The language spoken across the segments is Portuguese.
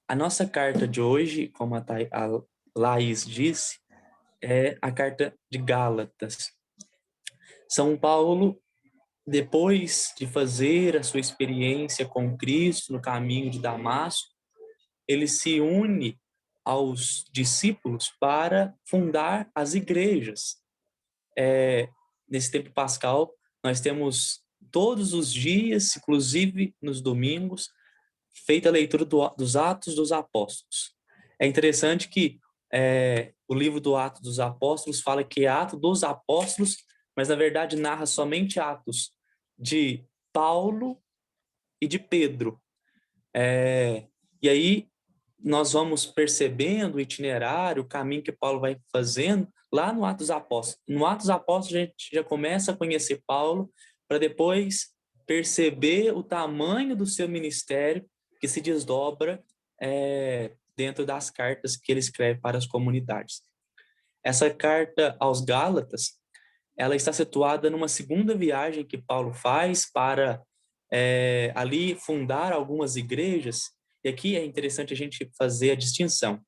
A nossa carta de hoje, como a Laís disse, é a carta de Gálatas. São Paulo, depois de fazer a sua experiência com Cristo no caminho de Damasco, ele se une aos discípulos para fundar as igrejas. Nesse tempo pascal, nós temos todos os dias, inclusive nos domingos, feita a leitura dos Atos dos Apóstolos. É interessante que o livro do Atos dos Apóstolos fala que é Ato dos Apóstolos, mas na verdade narra somente Atos de Paulo e de Pedro. E aí nós vamos percebendo o itinerário, o caminho que Paulo vai fazendo lá no Atos dos Apóstolos. No Atos dos Apóstolos a gente já começa a conhecer Paulo, para depois perceber o tamanho do seu ministério que se desdobra dentro das cartas que ele escreve para as comunidades. Essa carta aos Gálatas, ela está situada numa segunda viagem que Paulo faz para ali fundar algumas igrejas. E aqui é interessante a gente fazer a distinção.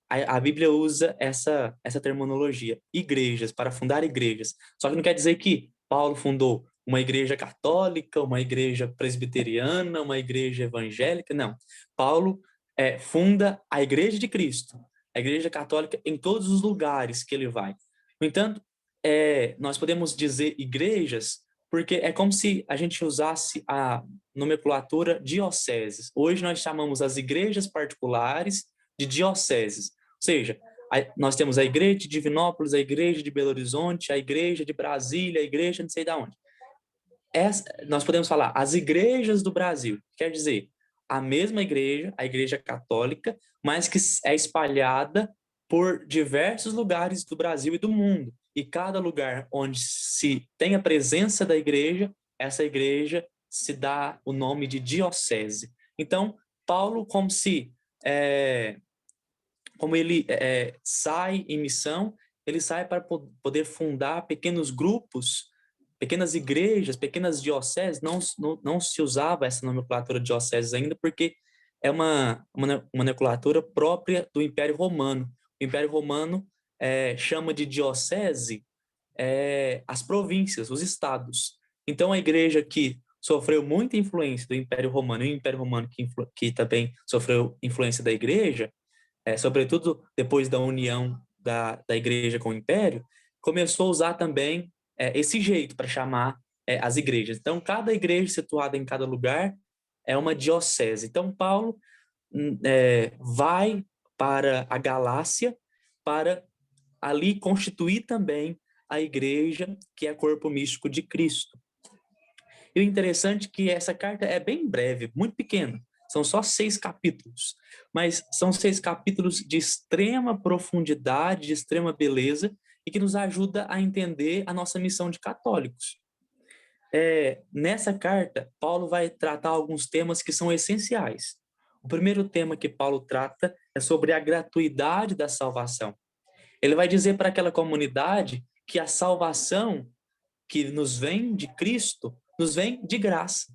A Bíblia usa essa terminologia, igrejas, para fundar igrejas. Só que não quer dizer que Paulo fundou uma igreja católica, uma igreja presbiteriana, uma igreja evangélica, não. Paulo funda a igreja de Cristo, a igreja católica em todos os lugares que ele vai. No entanto, nós podemos dizer igrejas porque é como se a gente usasse a nomenclatura dioceses. Hoje nós chamamos as igrejas particulares de dioceses. Ou seja, nós temos a igreja de Divinópolis, a igreja de Belo Horizonte, a igreja de Brasília, a igreja não sei de onde. Nós podemos falar as igrejas do Brasil, quer dizer, a mesma igreja, a igreja católica, mas que é espalhada por diversos lugares do Brasil e do mundo. E cada lugar onde se tem a presença da igreja, essa igreja se dá o nome de diocese. Então, Paulo, como ele sai em missão, ele sai para poder fundar pequenos grupos, pequenas igrejas, pequenas dioceses. Não se usava essa nomenclatura de dioceses ainda, porque é uma nomenclatura própria do Império Romano. O Império Romano chama de diocese as províncias, os estados. Então, a igreja que sofreu muita influência do Império Romano, e o Império Romano que também sofreu influência da igreja, sobretudo depois da união da igreja com o império, começou a usar também esse jeito para chamar as igrejas. Então, cada igreja situada em cada lugar é uma diocese. Então, Paulo vai para a Galácia para ali constituir também a igreja que é corpo místico de Cristo. E o interessante é que essa carta é bem breve, muito pequena. São só 6 capítulos, mas são 6 capítulos de extrema profundidade, de extrema beleza, e que nos ajuda a entender a nossa missão de católicos. Nessa carta, Paulo vai tratar alguns temas que são essenciais. O primeiro tema que Paulo trata é sobre a gratuidade da salvação. Ele vai dizer para aquela comunidade que a salvação que nos vem de Cristo, nos vem de graça.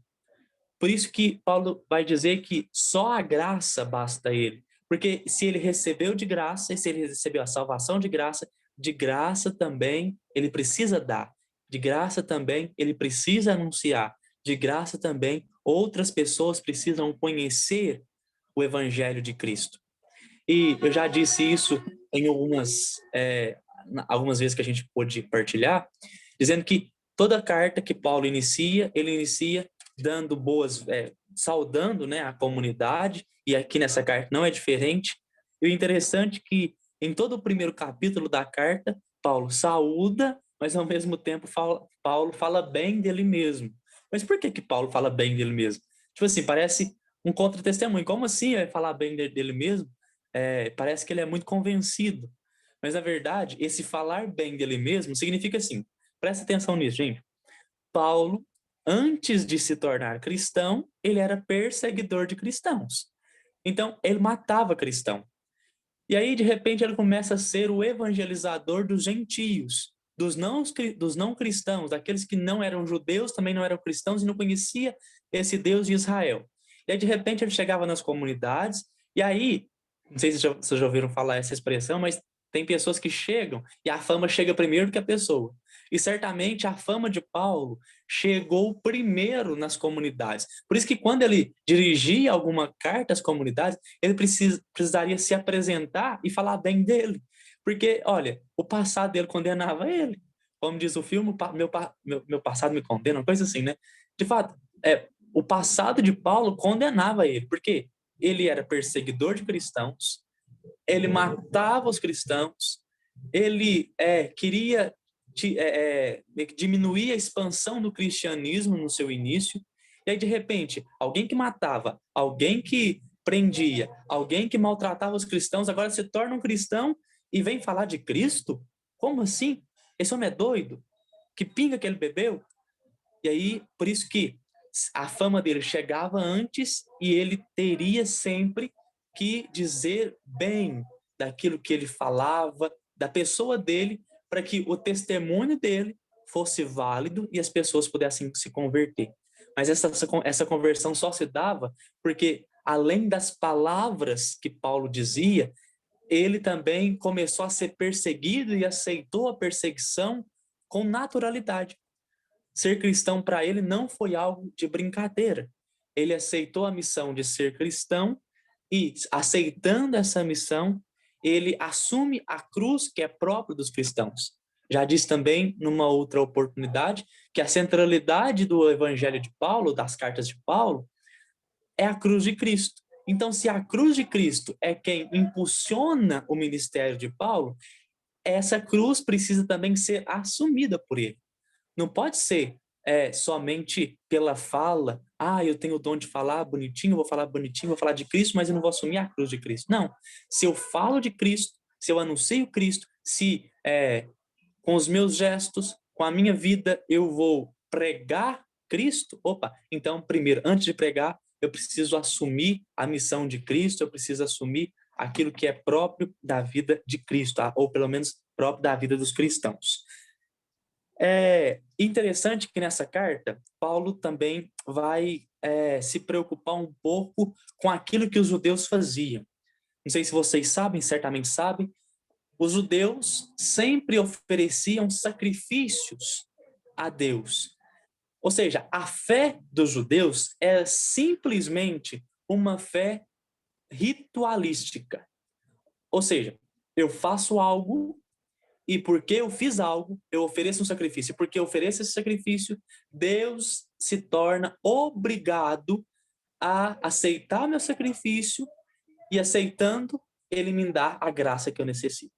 Por isso que Paulo vai dizer que só a graça basta a ele. Porque se ele recebeu de graça, e se ele recebeu a salvação de graça também ele precisa dar. De graça também ele precisa anunciar. De graça também outras pessoas precisam conhecer o evangelho de Cristo. E eu já disse isso em algumas vezes que a gente pôde partilhar, dizendo que toda carta que Paulo inicia, ele inicia dando saudando, né, a comunidade, e aqui nessa carta não é diferente. E o interessante é que em todo o primeiro capítulo da carta, Paulo saúda, mas ao mesmo tempo Paulo fala bem dele mesmo. Mas por que Paulo fala bem dele mesmo? Tipo assim, parece um contra-testemunho. Como assim falar bem dele mesmo? Parece que ele é muito convencido. Mas, na verdade, esse falar bem dele mesmo significa assim, presta atenção nisso, gente. Paulo, antes de se tornar cristão, ele era perseguidor de cristãos. Então, ele matava cristão. E aí, de repente, ele começa a ser o evangelizador dos gentios, dos não cristãos, daqueles que não eram judeus, também não eram cristãos e não conhecia esse Deus de Israel. E aí, de repente, ele chegava nas comunidades E aí, não sei se vocês já ouviram falar essa expressão, mas tem pessoas que chegam e a fama chega primeiro do que a pessoa. E certamente a fama de Paulo chegou primeiro nas comunidades. Por isso que quando ele dirigia alguma carta às comunidades, ele precisaria se apresentar e falar bem dele. Porque, olha, o passado dele condenava ele. Como diz o filme, meu passado me condena, uma coisa assim, né? De fato, o passado de Paulo condenava ele. Por quê? Ele era perseguidor de cristãos, ele matava os cristãos, ele queria diminuir a expansão do cristianismo no seu início, e aí, de repente, alguém que matava, alguém que prendia, alguém que maltratava os cristãos, agora se torna um cristão e vem falar de Cristo? Como assim? Esse homem é doido? Que pinga que ele bebeu? E aí, por isso que a fama dele chegava antes e ele teria sempre que dizer bem daquilo que ele falava, da pessoa dele, para que o testemunho dele fosse válido e as pessoas pudessem se converter. Mas essa conversão só se dava porque, além das palavras que Paulo dizia, ele também começou a ser perseguido e aceitou a perseguição com naturalidade. Ser cristão para ele não foi algo de brincadeira. Ele aceitou a missão de ser cristão e, aceitando essa missão, ele assume a cruz que é própria dos cristãos. Já disse também, numa outra oportunidade, que a centralidade do evangelho de Paulo, das cartas de Paulo, é a cruz de Cristo. Então, se a cruz de Cristo é quem impulsiona o ministério de Paulo, essa cruz precisa também ser assumida por ele. Não pode ser somente pela fala, eu tenho o dom de falar bonitinho, vou falar de Cristo, mas eu não vou assumir a cruz de Cristo. Não. Se eu falo de Cristo, se eu anuncio Cristo, se com os meus gestos, com a minha vida, eu vou pregar Cristo, então, primeiro, antes de pregar, eu preciso assumir a missão de Cristo, eu preciso assumir aquilo que é próprio da vida de Cristo, ou pelo menos próprio da vida dos cristãos. É interessante que nessa carta, Paulo também vai se preocupar um pouco com aquilo que os judeus faziam. Não sei se vocês sabem, certamente sabem, os judeus sempre ofereciam sacrifícios a Deus. Ou seja, a fé dos judeus é simplesmente uma fé ritualística. Ou seja, eu faço algo e porque eu fiz algo, eu ofereço um sacrifício. Porque eu ofereço esse sacrifício, Deus se torna obrigado a aceitar meu sacrifício e, aceitando, ele me dá a graça que eu necessito.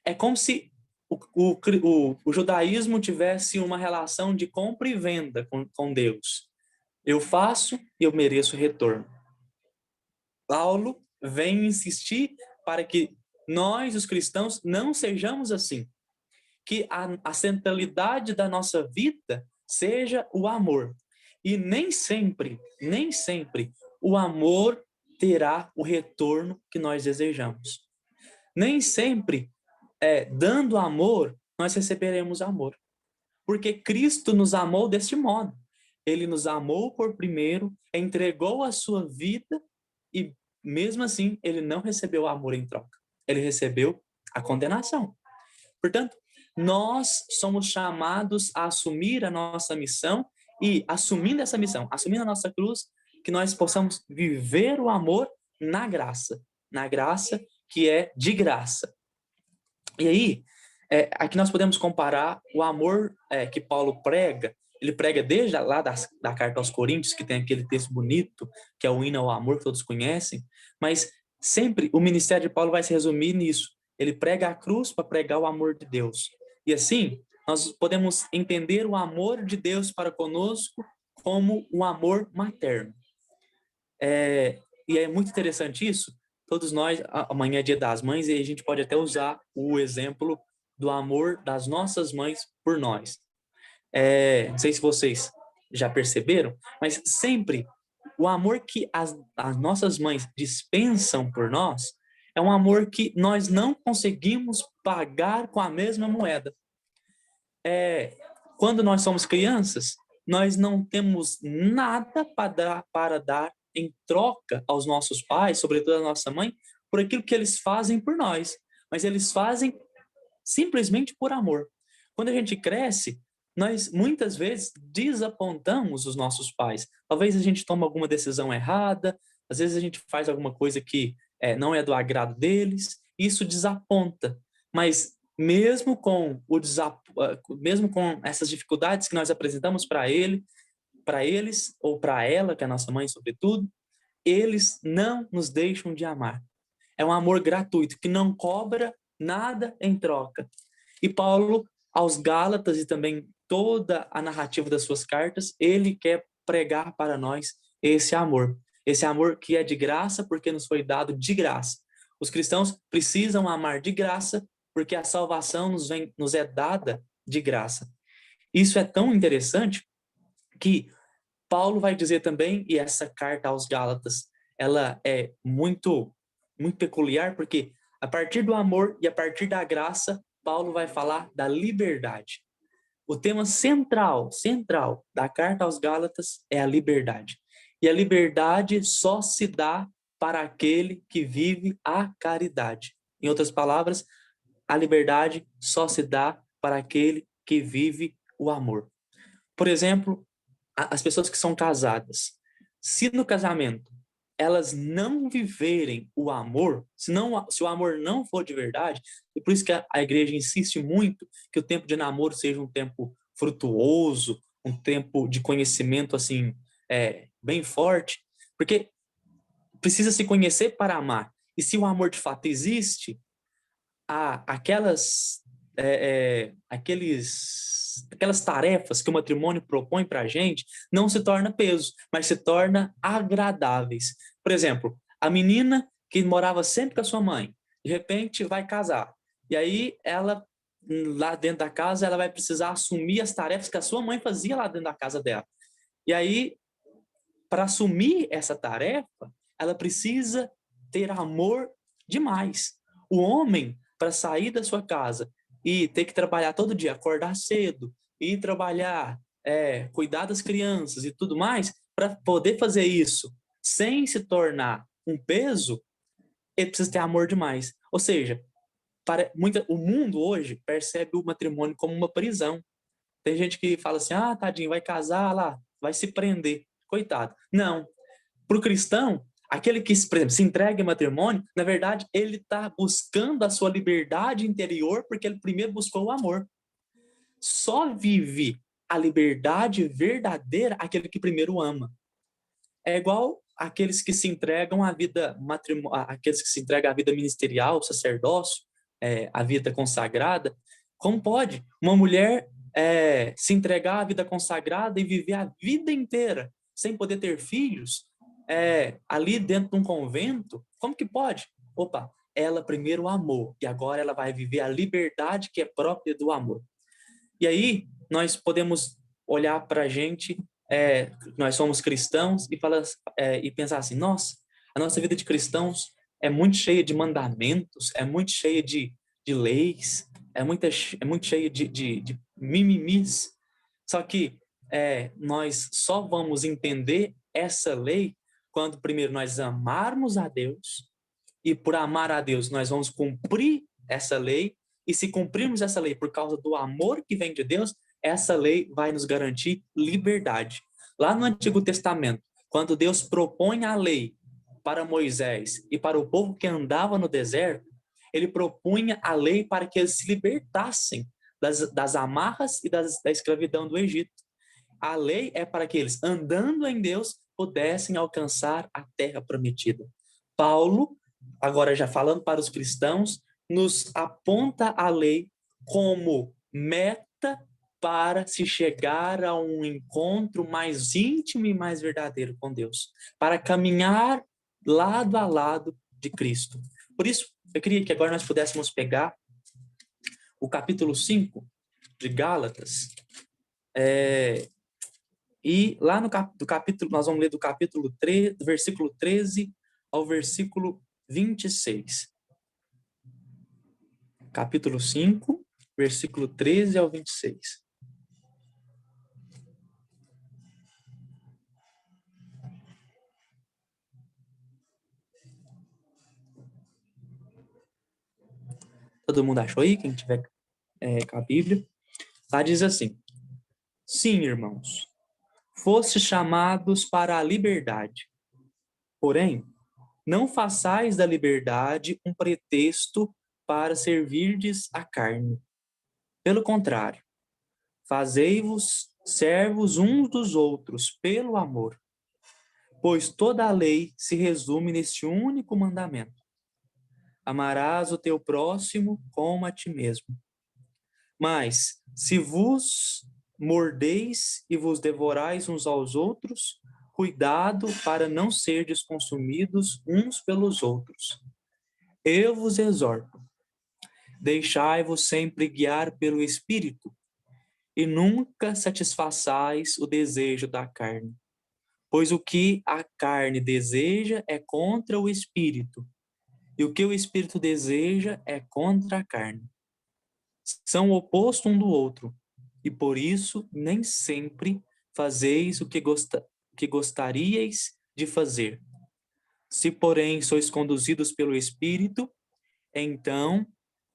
É como se o judaísmo tivesse uma relação de compra e venda com Deus. Eu faço e eu mereço retorno. Paulo vem insistir para que nós, os cristãos, não sejamos assim. Que a centralidade da nossa vida seja o amor. E nem sempre o amor terá o retorno que nós desejamos. Nem sempre, dando amor, nós receberemos amor. Porque Cristo nos amou deste modo. Ele nos amou por primeiro, entregou a sua vida e, mesmo assim, ele não recebeu amor em troca. Ele recebeu a condenação. Portanto, nós somos chamados a assumir a nossa missão e, assumindo essa missão, assumindo a nossa cruz, que nós possamos viver o amor na graça que é de graça. E aí, aqui nós podemos comparar o amor que Paulo prega. Ele prega desde lá da carta aos Coríntios, que tem aquele texto bonito, que é o hino ao amor, que todos conhecem, mas sempre o ministério de Paulo vai se resumir nisso. Ele prega a cruz para pregar o amor de Deus. E assim, nós podemos entender o amor de Deus para conosco como um amor materno. E é muito interessante isso. Todos nós, amanhã é Dia das Mães, e a gente pode até usar o exemplo do amor das nossas mães por nós. Não sei se vocês já perceberam, mas sempre o amor que as nossas mães dispensam por nós é um amor que nós não conseguimos pagar com a mesma moeda. Quando nós somos crianças, nós não temos nada para dar em troca aos nossos pais, sobretudo à nossa mãe, por aquilo que eles fazem por nós, mas eles fazem simplesmente por amor. Quando a gente cresce, nós muitas vezes desapontamos os nossos pais. Talvez a gente tome alguma decisão errada, às vezes a gente faz alguma coisa que não é do agrado deles, isso desaponta. Mas mesmo com essas dificuldades que nós apresentamos para eles ou para ela, que é a nossa mãe, sobretudo, eles não nos deixam de amar. É um amor gratuito que não cobra nada em troca. E Paulo, aos Gálatas e também toda a narrativa das suas cartas, ele quer pregar para nós esse amor que é de graça porque nos foi dado de graça. Os cristãos precisam amar de graça porque a salvação nos é dada de graça. Isso é tão interessante que Paulo vai dizer também, e essa carta aos Gálatas, ela é muito peculiar, porque a partir do amor e a partir da graça, Paulo vai falar da liberdade. O tema central da carta aos Gálatas é a liberdade. E a liberdade só se dá para aquele que vive a caridade. Em outras palavras, a liberdade só se dá para aquele que vive o amor. Por exemplo, as pessoas que são casadas, se no casamento elas não viverem o amor, se o amor não for de verdade, e por isso que a igreja insiste muito que o tempo de namoro seja um tempo frutuoso, um tempo de conhecimento assim bem forte, porque precisa se conhecer para amar. E se o amor de fato existe, aquelas tarefas que o matrimônio propõe para a gente não se torna peso, mas se torna agradáveis. Por exemplo, a menina que morava sempre com a sua mãe, de repente vai casar. E aí ela, lá dentro da casa, ela vai precisar assumir as tarefas que a sua mãe fazia lá dentro da casa dela. E aí, para assumir essa tarefa, ela precisa ter amor demais. O homem, para sair da sua casa e ter que trabalhar todo dia, acordar cedo, ir trabalhar, cuidar das crianças e tudo mais, para poder fazer isso sem se tornar um peso, ele precisa ter amor demais. Ou seja, o mundo hoje percebe o matrimônio como uma prisão. Tem gente que fala assim, tadinho, vai casar lá, vai se prender. Coitado. Não. Para o cristão, aquele que, por exemplo, se entrega em matrimônio, na verdade, ele está buscando a sua liberdade interior porque ele primeiro buscou o amor. Só vive a liberdade verdadeira aquele que primeiro ama. É igual aqueles que se entregam à vida aqueles que se entregam à vida ministerial, sacerdócio, à vida consagrada. Como pode uma mulher se entregar à vida consagrada e viver a vida inteira sem poder ter filhos ali dentro de um convento? Como que pode? Opa, ela primeiro amou e agora ela vai viver a liberdade que é própria do amor. E aí nós podemos olhar para a gente, nós somos cristãos, e pensar assim, nossa, a nossa vida de cristãos é muito cheia de mandamentos, é muito cheia de leis, é muito cheia de mimimis. Só que nós só vamos entender essa lei quando primeiro nós amarmos a Deus, e por amar a Deus nós vamos cumprir essa lei, e se cumprirmos essa lei por causa do amor que vem de Deus, essa lei vai nos garantir liberdade. Lá no Antigo Testamento, quando Deus propõe a lei para Moisés e para o povo que andava no deserto, ele propunha a lei para que eles se libertassem das amarras e da escravidão do Egito. A lei é para que eles, andando em Deus, pudessem alcançar a terra prometida. Paulo, agora já falando para os cristãos, nos aponta a lei como meta para se chegar a um encontro mais íntimo e mais verdadeiro com Deus, para caminhar lado a lado de Cristo. Por isso, eu queria que agora nós pudéssemos pegar o capítulo 5 de Gálatas, e lá do capítulo, nós vamos ler do capítulo 3, do versículo 13 ao versículo 26. Capítulo 5, versículo 13 ao 26. Todo mundo achou aí? Quem tiver com a Bíblia. Lá diz assim: sim, irmãos, fostes chamados para a liberdade. Porém, não façais da liberdade um pretexto para servirdes a carne. Pelo contrário, fazei-vos servos uns dos outros pelo amor, pois toda a lei se resume neste único mandamento: amarás o teu próximo como a ti mesmo. Mas, se vos mordeis e vos devorais uns aos outros, cuidado para não serdes consumidos uns pelos outros. Eu vos exorto, deixai-vos sempre guiar pelo Espírito, e nunca satisfaçais o desejo da carne. Pois o que a carne deseja é contra o Espírito, e o que o Espírito deseja é contra a carne. São o oposto um do outro, e por isso nem sempre fazeis o que gostaríeis de fazer. Se, porém, sois conduzidos pelo Espírito, então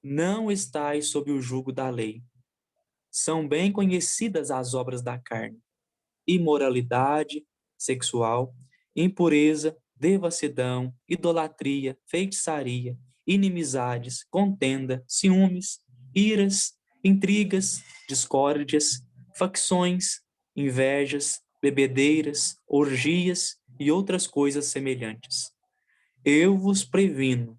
não estáis sob o jugo da lei. São bem conhecidas as obras da carne: imoralidade sexual, impureza, devassidão, idolatria, feitiçaria, inimizades, contenda, ciúmes, iras, intrigas, discórdias, facções, invejas, bebedeiras, orgias e outras coisas semelhantes. Eu vos previno,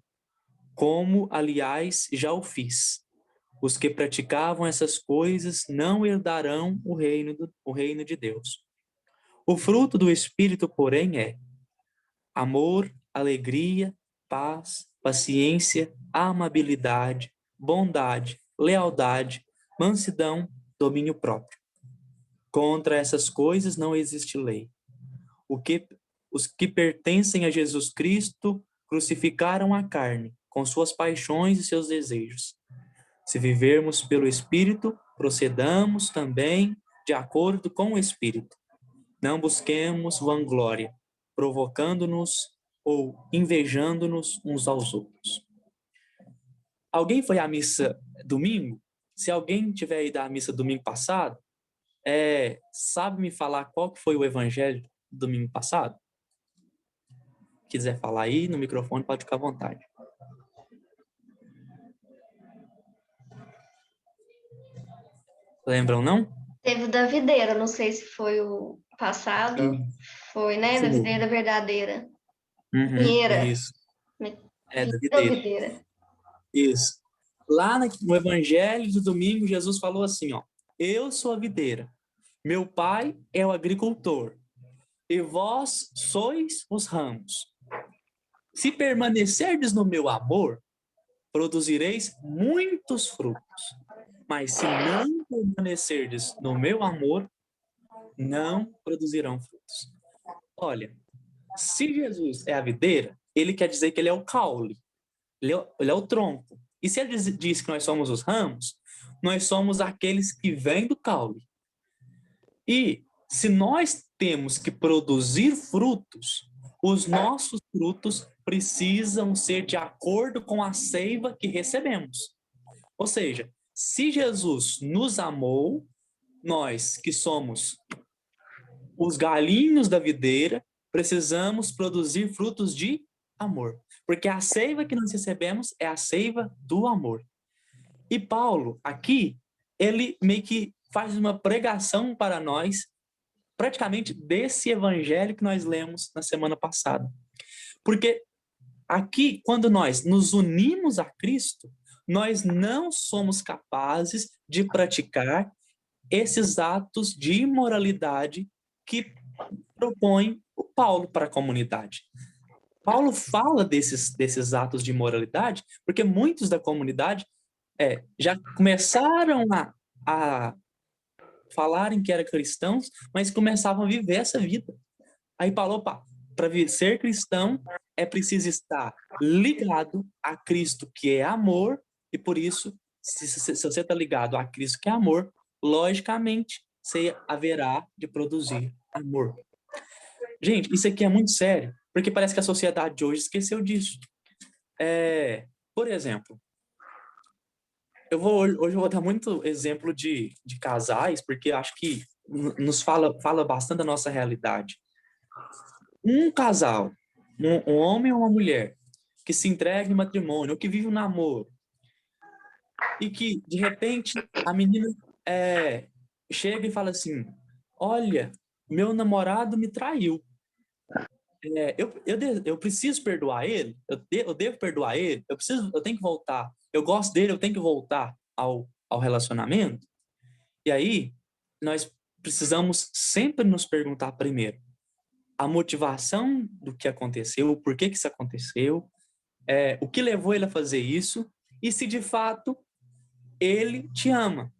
como, aliás, já o fiz. Os que praticavam essas coisas não herdarão o reino de Deus. O fruto do Espírito, porém, é amor, alegria, paz, paciência, amabilidade, bondade, lealdade, mansidão, domínio próprio. Contra essas coisas não existe lei. Os que pertencem a Jesus Cristo crucificaram a carne, com suas paixões e seus desejos. Se vivermos pelo Espírito, procedamos também de acordo com o Espírito. Não busquemos vanglória, provocando-nos ou invejando-nos uns aos outros. Alguém foi à missa domingo? Se alguém tiver ido à missa domingo passado, sabe me falar qual que foi o evangelho do domingo passado? Quiser falar aí no microfone, pode ficar à vontade. Lembram, não? Teve o da videira, não sei se foi o passado. Foi, né? Da Foi. videira verdadeira. Uhum, Pinheira. isso. Da Videira ou videira. videira? Isso. Lá no evangelho do domingo, Jesus falou assim, ó: eu sou a videira, meu pai é o agricultor, e vós sois os ramos. Se permanecerdes no meu amor, produzireis muitos frutos. Mas se não permanecerdes no meu amor, não produzirão frutos. Olha, se Jesus é a videira, ele quer dizer que ele é o caule, ele é o tronco. E se ele diz que nós somos os ramos, nós somos aqueles que vêm do caule. E se nós temos que produzir frutos, os nossos frutos precisam ser de acordo com a seiva que recebemos. Ou seja, se Jesus nos amou, nós que somos os galinhos da videira, precisamos produzir frutos de amor. Porque a seiva que nós recebemos é a seiva do amor. E Paulo, aqui, ele meio que faz uma pregação para nós, praticamente desse evangelho que nós lemos na semana passada. Porque aqui, quando nós nos unimos a Cristo, nós não somos capazes de praticar esses atos de imoralidade que propõe o Paulo para a comunidade. Paulo fala desses atos de imoralidade porque muitos da comunidade já começaram a falarem que eram cristãos, mas começavam a viver essa vida. Aí Paulo, opa, para ser cristão é preciso estar ligado a Cristo, que é amor, e por isso, se você está ligado a Cristo, que é amor, logicamente, você haverá de produzir amor. Gente, isso aqui é muito sério, porque parece que a sociedade de hoje esqueceu disso. Por exemplo, hoje eu vou dar muito exemplo de casais, porque eu acho que nos fala bastante da nossa realidade. Um casal, um homem ou uma mulher, que se entrega em matrimônio, ou que vive um namoro, e que, de repente, a menina chega e fala assim, olha, meu namorado me traiu. Eu preciso perdoar ele, eu devo perdoar ele, eu tenho que voltar, eu gosto dele, eu tenho que voltar ao relacionamento. E aí, nós precisamos sempre nos perguntar primeiro a motivação do que aconteceu, por que isso aconteceu, o que levou ele a fazer isso, e se de fato ele te ama.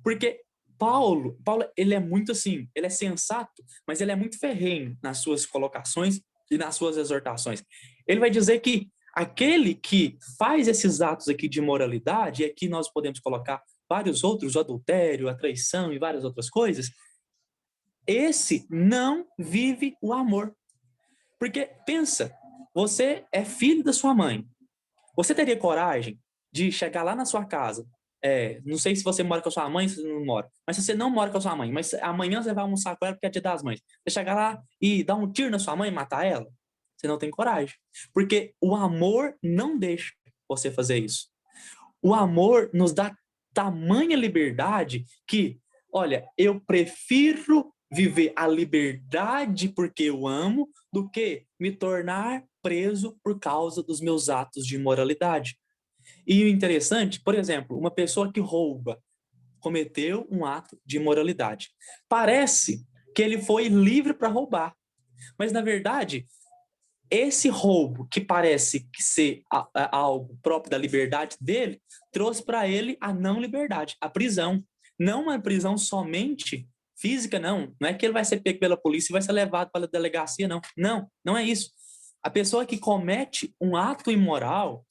Porque Paulo, ele é muito assim, ele é sensato, mas ele é muito ferrenho nas suas colocações e nas suas exortações. Ele vai dizer que aquele que faz esses atos aqui de imoralidade, e aqui nós podemos colocar vários outros, o adultério, a traição e várias outras coisas, esse não vive o amor. Porque, pensa, você é filho da sua mãe. Você teria coragem de chegar lá na sua casa? Não sei se você mora com a sua mãe, se você não mora. Mas se você não mora com a sua mãe, mas amanhã você vai almoçar com ela porque é dia das mães. Você chegar lá e dar um tiro na sua mãe e matar ela? Você não tem coragem. Porque o amor não deixa você fazer isso. O amor nos dá tamanha liberdade que, olha, eu prefiro viver a liberdade porque eu amo do que me tornar preso por causa dos meus atos de imoralidade. E o interessante, por exemplo, uma pessoa que rouba cometeu um ato de imoralidade. Parece que ele foi livre para roubar, mas na verdade esse roubo, que parece que ser algo próprio da liberdade dele, trouxe para ele a não liberdade, a prisão. Não uma prisão somente física, não. Não é que ele vai ser pego pela polícia e vai ser levado para a delegacia, não. Não, não é isso. A pessoa que comete um ato imoral,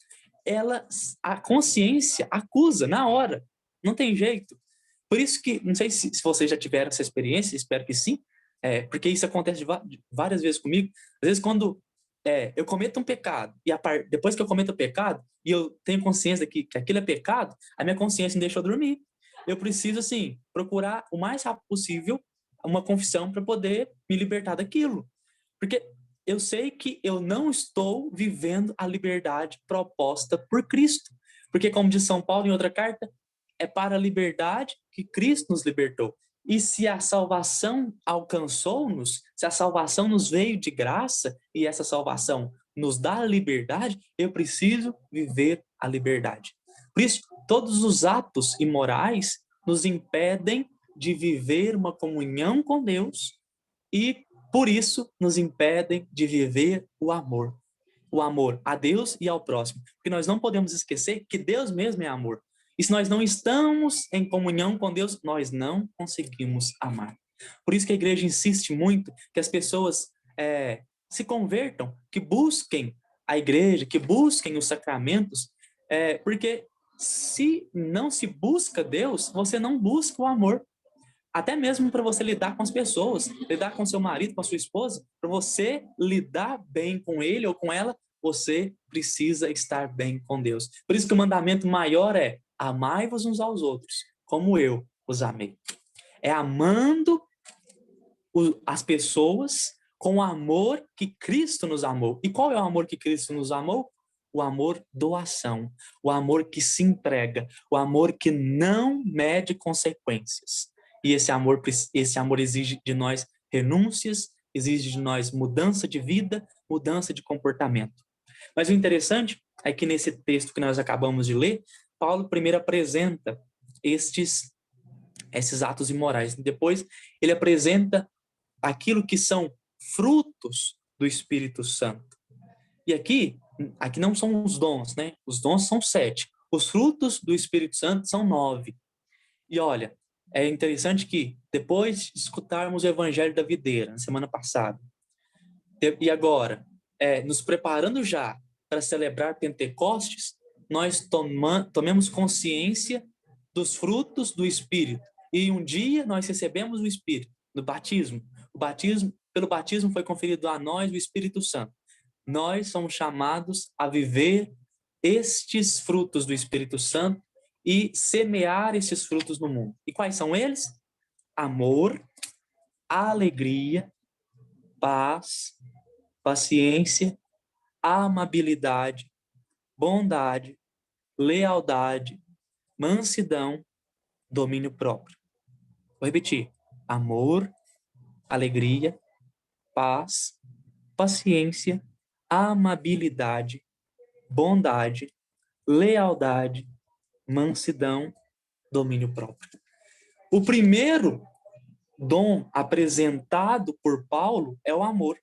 a consciência acusa na hora. Não tem jeito. Por isso que, não sei se vocês já tiveram essa experiência, espero que sim, porque isso acontece várias vezes comigo. Às vezes, quando eu cometo um pecado, e depois que eu cometo o pecado, e eu tenho consciência que aquilo é pecado, a minha consciência me deixa eu dormir. Eu preciso, assim, procurar o mais rápido possível uma confissão para poder me libertar daquilo. Porque eu sei que eu não estou vivendo a liberdade proposta por Cristo. Porque, como diz São Paulo em outra carta, é para a liberdade que Cristo nos libertou. E se a salvação alcançou-nos, se a salvação nos veio de graça e essa salvação nos dá a liberdade, eu preciso viver a liberdade. Por isso, todos os atos imorais nos impedem de viver uma comunhão com Deus e, por isso, nos impedem de viver o amor. O amor a Deus e ao próximo. Porque nós não podemos esquecer que Deus mesmo é amor. E se nós não estamos em comunhão com Deus, nós não conseguimos amar. Por isso que a igreja insiste muito que as pessoas se convertam, que busquem a igreja, que busquem os sacramentos, porque se não se busca Deus, você não busca o amor. Até mesmo para você lidar com as pessoas, lidar com seu marido, com a sua esposa, para você lidar bem com ele ou com ela, você precisa estar bem com Deus. Por isso que o mandamento maior é: amai-vos uns aos outros, como eu os amei. É amando as pessoas com o amor que Cristo nos amou. E qual é o amor que Cristo nos amou? O amor doação, o amor que se entrega, o amor que não mede consequências. E esse amor exige de nós renúncias, exige de nós mudança de vida, mudança de comportamento. Mas o interessante é que nesse texto que nós acabamos de ler, Paulo primeiro apresenta esses atos imorais. Depois ele apresenta aquilo que são frutos do Espírito Santo. E aqui não são os dons, né? Os dons são 7. Os frutos do Espírito Santo são 9. E olha, é interessante que depois de escutarmos o Evangelho da Videira, na semana passada, e agora, nos preparando já para celebrar Pentecostes, nós tomemos consciência dos frutos do Espírito. E um dia nós recebemos o Espírito, no batismo. Pelo batismo foi conferido a nós o Espírito Santo. Nós somos chamados a viver estes frutos do Espírito Santo e semear esses frutos no mundo. E quais são eles? Amor, alegria, paz, paciência, amabilidade, bondade, lealdade, mansidão, domínio próprio. Vou repetir. Amor, alegria, paz, paciência, amabilidade, bondade, lealdade, mansidão, domínio próprio. O primeiro dom apresentado por Paulo é o amor.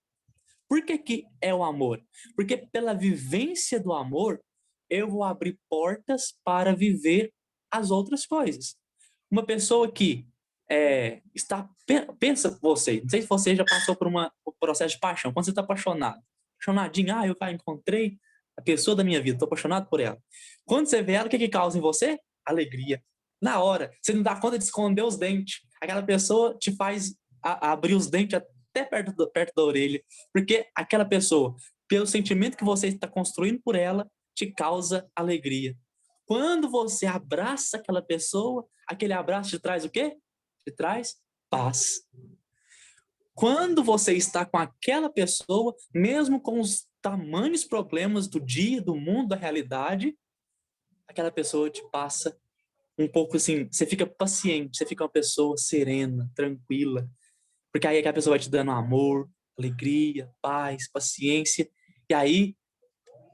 Por que é o amor? Porque pela vivência do amor, eu vou abrir portas para viver as outras coisas. Uma pessoa que pensa você, não sei se você já passou por um processo de paixão, quando você está apaixonadinho, eu encontrei a pessoa da minha vida, estou apaixonado por ela. Quando você vê ela, o que causa em você? Alegria. Na hora, você não dá conta de esconder os dentes. Aquela pessoa te faz abrir os dentes até perto da orelha, porque aquela pessoa, pelo sentimento que você está construindo por ela, te causa alegria. Quando você abraça aquela pessoa, aquele abraço te traz o quê? Te traz paz. Quando você está com aquela pessoa, mesmo com os tamanhos problemas do dia, do mundo, da realidade, aquela pessoa te passa um pouco assim, você fica paciente, você fica uma pessoa serena, tranquila, porque aí aquela pessoa vai te dando amor, alegria, paz, paciência, e aí,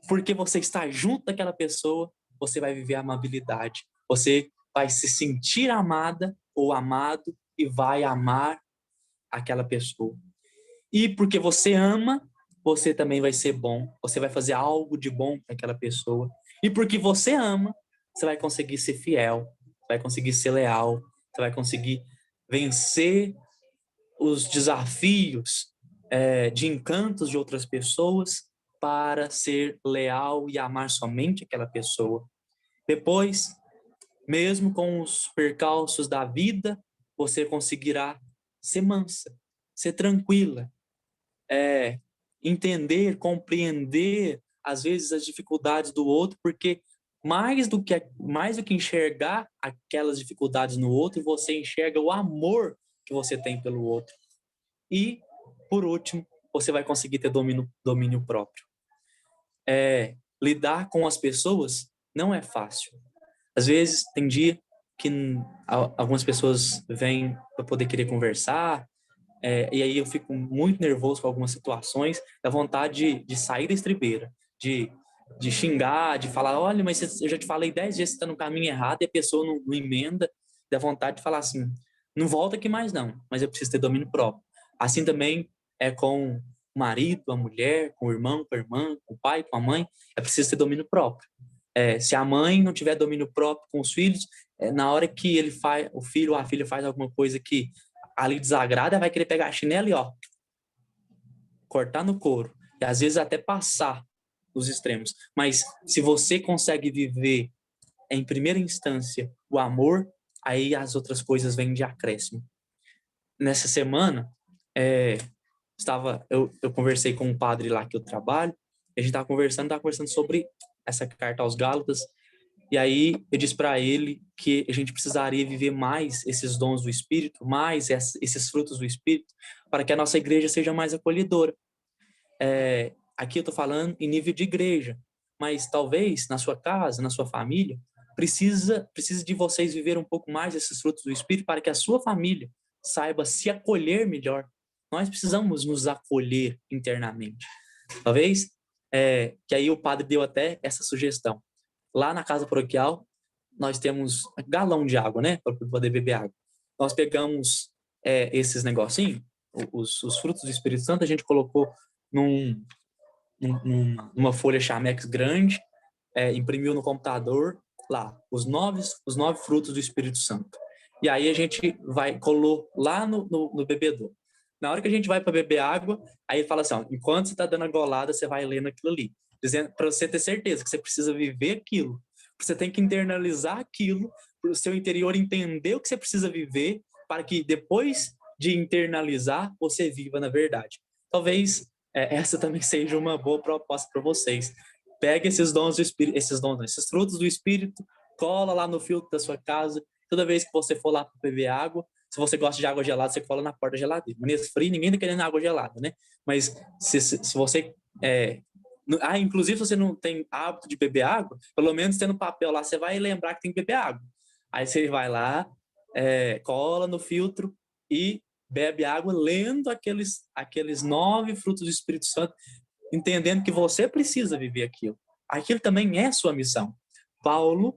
porque você está junto daquela pessoa, você vai viver a amabilidade, você vai se sentir amada ou amado e vai amar aquela pessoa. E porque você ama, você também vai ser bom, você vai fazer algo de bom para aquela pessoa. E porque você ama, você vai conseguir ser fiel, vai conseguir ser leal, você vai conseguir vencer os desafios de encantos de outras pessoas para ser leal e amar somente aquela pessoa. Depois, mesmo com os percalços da vida, você conseguirá ser mansa, ser tranquila, entender, compreender, às vezes, as dificuldades do outro, porque mais do que enxergar aquelas dificuldades no outro, você enxerga o amor que você tem pelo outro. E, por último, você vai conseguir ter domínio próprio. Lidar com as pessoas não é fácil. Às vezes, tem dia que algumas pessoas vêm para poder querer conversar, e aí eu fico muito nervoso com algumas situações, dá vontade de sair da estribeira, de xingar, de falar, olha, mas eu já te falei 10 vezes que você está no caminho errado e a pessoa não emenda, dá vontade de falar assim, não volta aqui mais não, mas eu preciso ter domínio próprio. Assim também é com o marido, a mulher, com o irmão, com a irmã, com o pai, com a mãe, é preciso ter domínio próprio. Se a mãe não tiver domínio próprio com os filhos, na hora que o filho ou a filha faz alguma coisa que ali desagrada, vai querer pegar a chinela e cortar no couro. E às vezes até passar os extremos. Mas se você consegue viver em primeira instância o amor, aí as outras coisas vêm de acréscimo. Nessa semana, eu conversei com um padre lá que eu trabalho, e a gente estava conversando sobre essa carta aos Gálatas, e aí eu disse para ele que a gente precisaria viver mais esses dons do Espírito, mais esses frutos do Espírito, para que a nossa igreja seja mais acolhedora. Aqui eu estou falando em nível de igreja, mas talvez na sua casa, na sua família, precisa de vocês viver um pouco mais esses frutos do Espírito para que a sua família saiba se acolher melhor. Nós precisamos nos acolher internamente. Talvez, que aí o padre deu até essa sugestão. Lá na casa paroquial, nós temos um galão de água, né? Para poder beber água. Nós pegamos esses negocinhos, os frutos do Espírito Santo, a gente colocou numa folha Chamex grande, imprimiu no computador, lá, os nove frutos do Espírito Santo. E aí a gente colou lá no bebedouro. Na hora que a gente vai para beber água, aí ele fala assim, enquanto você está dando a golada, você vai lendo aquilo ali. Dizendo para você ter certeza que você precisa viver aquilo. Você tem que internalizar aquilo, para o seu interior entender o que você precisa viver, para que depois de internalizar, você viva na verdade. Talvez essa também seja uma boa proposta para vocês. Pegue esses dons do Espírito, esses frutos do Espírito, cola lá no filtro da sua casa. Toda vez que você for lá para beber água, se você gosta de água gelada, você cola na porta da geladeira. Mas nesse frio, ninguém tá querendo água gelada, né? Mas se você... inclusive, se você não tem hábito de beber água, pelo menos tendo papel lá, você vai lembrar que tem que beber água. Aí você vai lá, cola no filtro e bebe água, lendo aqueles 9 frutos do Espírito Santo, entendendo que você precisa viver aquilo. Aquilo também é sua missão. Paulo,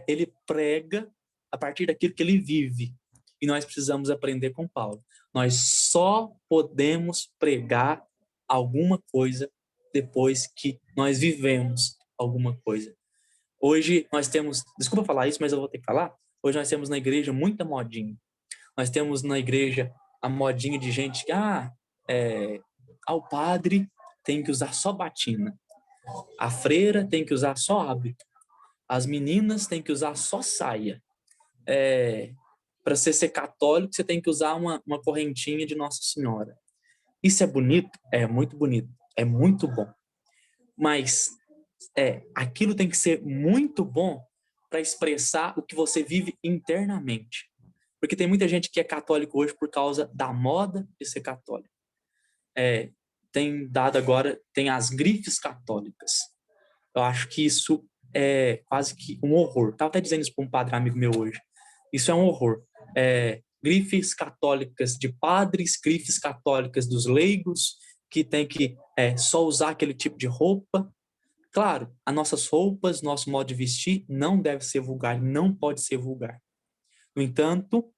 ele prega a partir daquilo que ele vive. E nós precisamos aprender com Paulo. Nós só podemos pregar alguma coisa depois que nós vivemos alguma coisa. Hoje nós temos, desculpa falar isso, mas eu vou ter que falar. Hoje nós temos na igreja muita modinha. Nós temos na igreja a modinha de gente que, o padre tem que usar só batina. A freira tem que usar só hábito. As meninas têm que usar só saia. Para você ser católico, você tem que usar uma correntinha de Nossa Senhora. Isso é bonito? É muito bonito. É muito bom. Mas aquilo tem que ser muito bom para expressar o que você vive internamente. Porque tem muita gente que é católico hoje por causa da moda de ser católico. Tem as grifes católicas. Eu acho que isso é quase que um horror. Estava até dizendo isso para um padre amigo meu hoje. Isso é um horror. Grifes católicas de padres, grifes católicas dos leigos, que tem que só usar aquele tipo de roupa. Claro, as nossas roupas, nosso modo de vestir não deve ser vulgar, não pode ser vulgar. No entanto,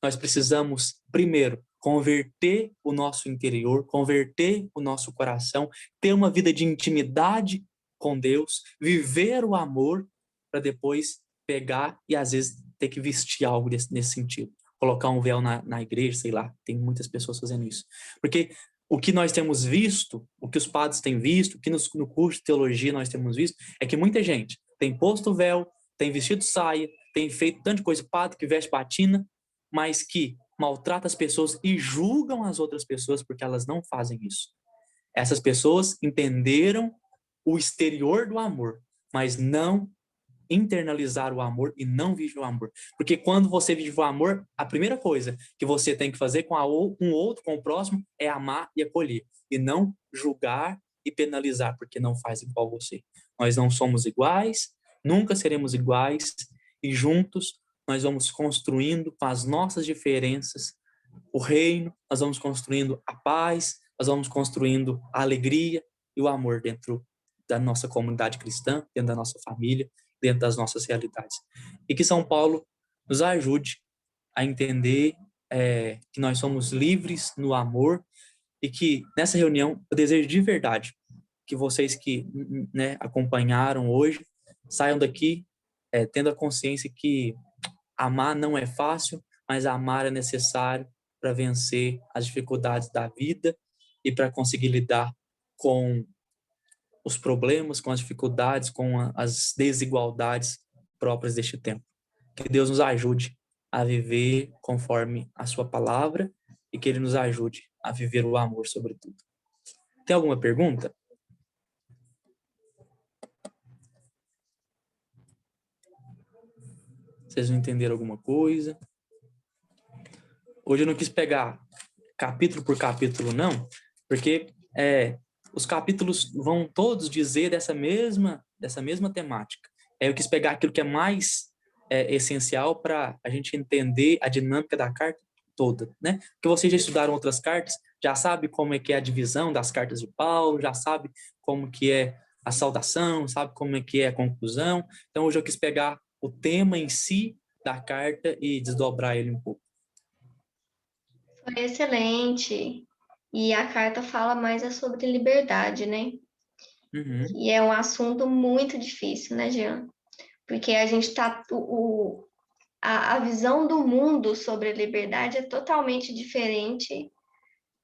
nós precisamos, primeiro, converter o nosso interior, converter o nosso coração, ter uma vida de intimidade com Deus, viver o amor, para depois pegar e, às vezes, ter que vestir algo nesse sentido. Colocar um véu na igreja, sei lá, tem muitas pessoas fazendo isso. Porque o que nós temos visto, o que os padres têm visto, o que no curso de teologia nós temos visto, é que muita gente tem posto véu, tem vestido saia, tem feito tanta coisa, padre que veste batina, mas que maltrata as pessoas e julgam as outras pessoas porque elas não fazem isso. Essas pessoas entenderam o exterior do amor, mas não internalizar o amor e não vive o amor. Porque quando você vive o amor, a primeira coisa que você tem que fazer com o outro, com o próximo, é amar e acolher. E não julgar e penalizar, porque não faz igual você. Nós não somos iguais, nunca seremos iguais, e juntos nós vamos construindo com as nossas diferenças o reino, nós vamos construindo a paz, nós vamos construindo a alegria e o amor dentro da nossa comunidade cristã, dentro da nossa família, dentro das nossas realidades. E que São Paulo nos ajude a entender que nós somos livres no amor e que nessa reunião eu desejo de verdade que vocês que acompanharam hoje saiam daqui tendo a consciência que amar não é fácil, mas amar é necessário para vencer as dificuldades da vida e para conseguir lidar com os problemas, com as dificuldades, com as desigualdades próprias deste tempo. Que Deus nos ajude a viver conforme a sua palavra e que Ele nos ajude a viver o amor sobretudo. Tem alguma pergunta? Vocês não entenderam alguma coisa? Hoje eu não quis pegar capítulo por capítulo, não, porque os capítulos vão todos dizer dessa mesma temática. Eu quis pegar aquilo que é mais essencial para a gente entender a dinâmica da carta toda, né? Porque vocês já estudaram outras cartas, já sabe como é que é a divisão das cartas de Paulo, já sabe como que é a saudação, sabe como é que é a conclusão. Então hoje eu quis pegar o tema em si da carta e desdobrar ele um pouco. Foi excelente. E a carta fala mais sobre liberdade, né? Uhum. E é um assunto muito difícil, né, Jean? Porque a gente tá. A visão do mundo sobre a liberdade é totalmente diferente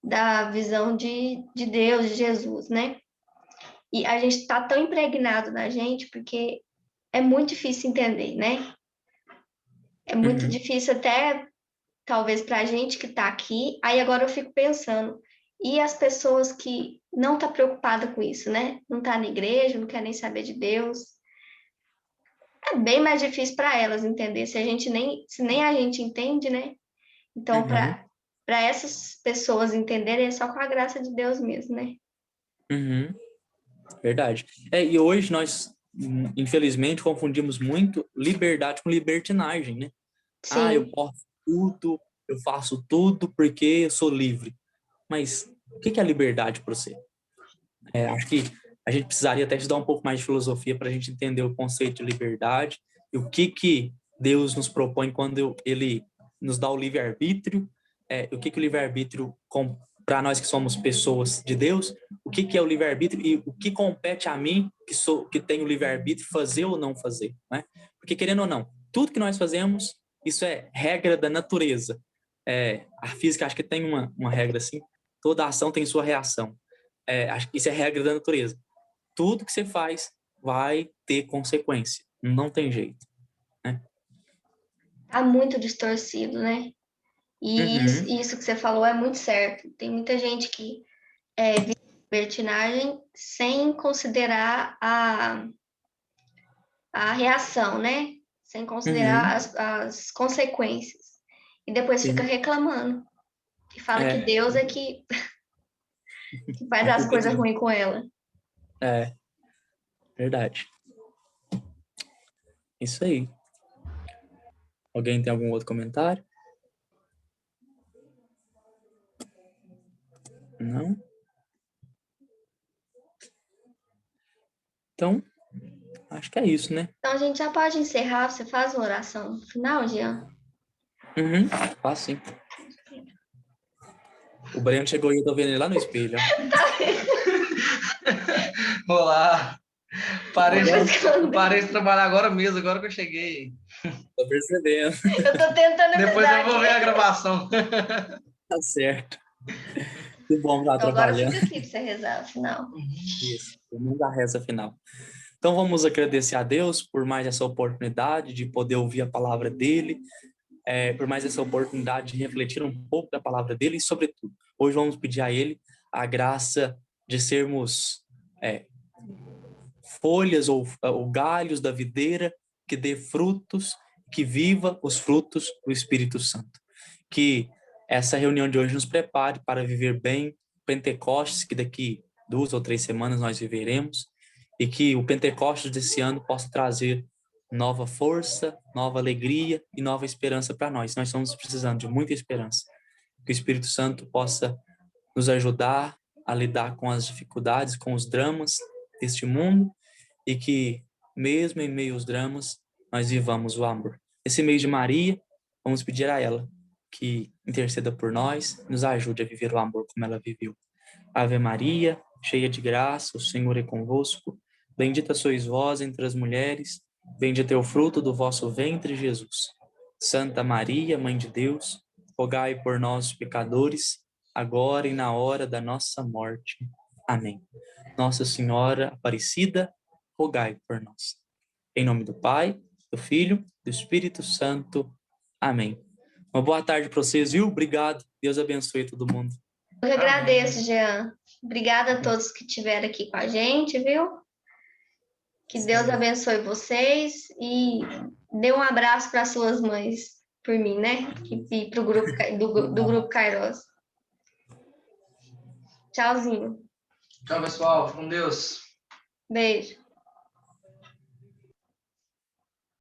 da visão de Deus, de Jesus, né? E a gente está tão impregnado na gente porque é muito difícil entender, né? É muito difícil até, talvez, para a gente que está aqui. Aí agora eu fico pensando, e as pessoas que não estão preocupadas com isso, né? Não está na igreja, não quer nem saber de Deus. é bem mais difícil para elas entender, se nem a gente entende, né? Então, Uhum, para essas pessoas entenderem, é só com a graça de Deus mesmo, né? uhum, verdade. E hoje nós, infelizmente, confundimos muito liberdade com libertinagem, né? Ah, eu Sim, posso tudo, eu faço tudo porque eu sou livre. Mas o que é liberdade para você? Acho que a gente precisaria até estudar um pouco mais de filosofia para a gente entender o conceito de liberdade e o que Deus nos propõe quando Ele nos dá o livre-arbítrio, o que o livre-arbítrio, para nós que somos pessoas de Deus, o que é o livre-arbítrio e o que compete a mim, que tenho o livre-arbítrio, fazer ou não fazer, né? Porque, querendo ou não, tudo que nós fazemos, isso é regra da natureza. A física, acho que tem uma regra assim, toda ação tem sua reação. Acho que isso é regra da natureza. Tudo que você faz vai ter consequência. Não tem jeito, né? tá muito distorcido, né? E Uhum, isso que você falou é muito certo. Tem muita gente que vive libertinagem sem considerar a reação, né? Sem considerar uhum, as consequências. E depois fica sim. reclamando. E fala que É, Deus é que faz a as culpa é coisas de Deus. ruins com ela. É, verdade. Isso aí. Alguém tem algum outro comentário? Não? Então, acho que é isso, né? Então a gente já pode encerrar. Você faz uma oração final, Jean? Uhum, faz sim. O Breno chegou e eu tô vendo ele lá no espelho, ó. Olá, Tá parei, Depois vendo? que eu eu parei de trabalhar agora mesmo, agora que eu cheguei. Tô percebendo. eu tô tentando Depois eu avisar vou ver a aqui. gravação. Tá certo. Que bom estar Então agora trabalhando. fica aqui pra você rezar no final. Isso. Vamos dar a reza final. Então vamos agradecer a Deus por mais essa oportunidade de poder ouvir a palavra dele, por mais essa oportunidade de refletir um pouco da palavra dele e, sobretudo, hoje vamos pedir a ele a graça de sermos folhas ou galhos da videira que dê frutos, que viva os frutos do Espírito Santo. Que essa reunião de hoje nos prepare para viver bem Pentecostes, que daqui 2 ou 3 semanas nós viveremos, e que o Pentecostes desse ano possa trazer nova força, nova alegria e nova esperança para nós. Nós estamos precisando de muita esperança. Que o Espírito Santo possa nos ajudar a lidar com as dificuldades, com os dramas deste mundo e que, mesmo em meio aos dramas, nós vivamos o amor. Esse mês de Maria, vamos pedir a ela que interceda por nós, nos ajude a viver o amor como ela viveu. Ave Maria, cheia de graça, o Senhor é convosco. Bendita sois vós entre as mulheres, bendito é o fruto do vosso ventre, Jesus. Santa Maria, Mãe de Deus, rogai por nós, pecadores, agora e na hora da nossa morte. Amém. Nossa Senhora Aparecida, rogai por nós. Em nome do Pai, do Filho, do Espírito Santo. Amém. Uma boa tarde para vocês, viu? Obrigado. Deus abençoe todo mundo. Eu que Amém. agradeço, Jean. Obrigada a todos que estiveram aqui com a gente, viu? Que Deus Sim. abençoe vocês e dê um abraço para suas mães por mim, né? E para o grupo do grupo Kairos. Tchauzinho. Tchau, pessoal. Fique com Deus. Beijo.